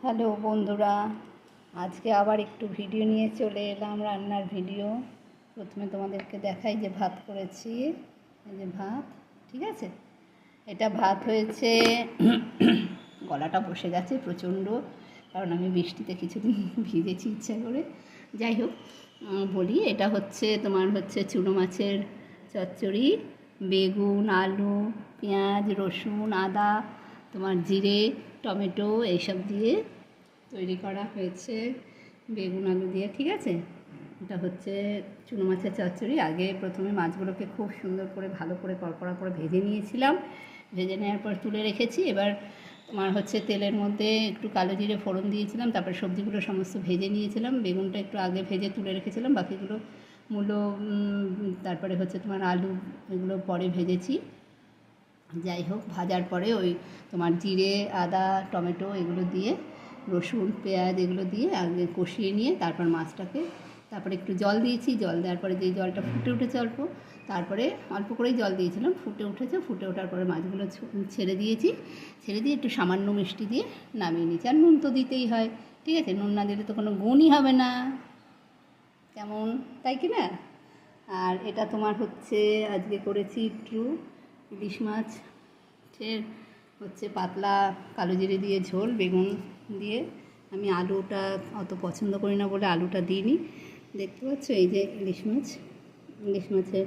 Hello বন্ধুরা, আজকে আবার একটু ভিডিও নিয়ে চলে এলাম, রান্নার ভিডিও। প্রথমে তোমাদেরকে দেখাই যে ভাত করেছি। এই যে ভাত, ঠিক আছে। এটা ভাত হয়েছে, গলাটা বসে গেছে প্রচণ্ড, কারণ আমি বৃষ্টিতে কিছুদিন ভিজেছি ইচ্ছা করে। যাই হোক, বলি, এটা হচ্ছে তোমার চুনো মাছের চচ্চড়ি, বেগুন, আলু, পেঁয়াজ, রসুন, আদা, তোমার জিরে, টমেটো এইসব দিয়ে তৈরি করা হয়েছে, বেগুন আলু দিয়ে, ঠিক আছে। এটা হচ্ছে চুনো মাছের চচ্চড়ি। আগে প্রথমে মাছগুলোকে খুব সুন্দর করে ভালো করে কড়কড়া করে ভেজে নিয়েছিলাম, ভেজে নেওয়ার পর তুলে রেখেছি। এবার তোমার তেলের মধ্যে একটু কালো জিরে ফোড়ন দিয়েছিলাম, তারপর সবজিগুলো সমস্ত ভেজে নিয়েছিলাম। বেগুনটা একটু আগে ভেজে তুলে রেখেছিলাম, বাকিগুলো মূলো, তারপরে তোমার আলু, এগুলো পরে ভেজেছি। যাই হোক, ভাজার পরে ওই তোমার জিরে, আদা, টমেটো এগুলো দিয়ে, রসুন, পেঁয়াজ এগুলো দিয়ে আগে কষিয়ে নিয়ে তারপর মাছটাকে, তারপরে একটু জল দিয়েছি। জল দেওয়ার পরে যেই জলটা ফুটে উঠেছে অল্প, তারপরে অল্প করেই জল দিয়েছিলাম, ফুটে উঠেছে। ফুটে ওঠার পরে মাছগুলো ছেড়ে দিয়েছি, ছেড়ে দিয়ে একটু সামান্য মিষ্টি দিয়ে নামিয়ে নিয়েছি। আর নুন তো দিতেই হয়, ঠিক আছে, নুন না দিলে তো কোনো গুণই হবে না, কেমন, তাই কি না? আর এটা তোমার আজকে করেছি একটু ইলিশ মাছের পাতলা কালো জিরে দিয়ে ঝোল, বেগুন দিয়ে। আমি আলুটা অত পছন্দ করি না বলে আলুটা দিইনি। দেখতে পাচ্ছ, এই যে ইলিশ মাছের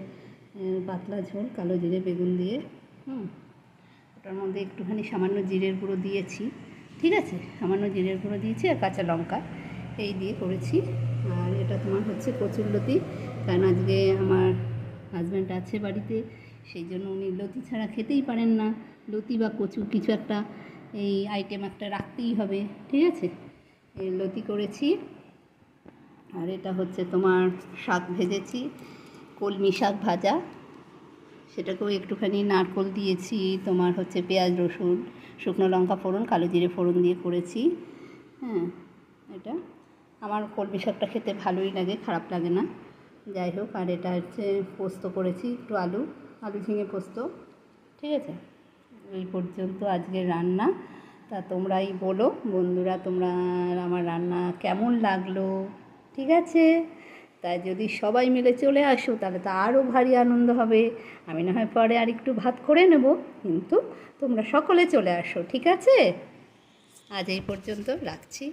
পাতলা ঝোল কালো জিরে বেগুন দিয়ে। ওটার মধ্যে একটুখানি সামান্য জিরের গুঁড়ো দিয়েছি, ঠিক আছে, সামান্য জিরের গুঁড়ো দিয়েছি আর কাঁচা লঙ্কা এই দিয়ে করেছি। আর এটা তোমার কচুরলতি, কারণ আজকে আমার হাজব্যান্ড আছে বাড়িতে, সেই জন্য উনি লতি ছাড়া খেতেই পারেন না। লতি বা কচু কিছু একটা, এই আইটেম একটা রাখতেই হবে, ঠিক আছে। এই লতি করেছি। আর এটা তোমার শাক ভেজেছি, কলমি শাক ভাজা, সেটাকেও একটুখানি নারকেল দিয়েছি, তোমার পেঁয়াজ, রসুন, শুকনো লঙ্কা ফোড়ন, কালো জিরে ফোড়ন দিয়ে করেছি। এটা আমার কলমি শাকটা খেতে ভালোই লাগে, খারাপ লাগে না। যাই হোক, আর এটা পোস্ত করেছি, একটু আলু ঝিঙে পোস্ত, ঠিক আছে। এই পর্যন্ত আজকের রান্না। তা তোমরাই বলো বন্ধুরা, তোমরা আমার রান্না কেমন লাগলো, ঠিক আছে। তাই যদি সবাই মিলে চলে আসো তাহলে তো আরও ভারী আনন্দ হবে। আমি না হয় পরে আর একটু ভাত করে নেব, কিন্তু তোমরা সকলে চলে আসো, ঠিক আছে। আজ এই পর্যন্ত রাখছি।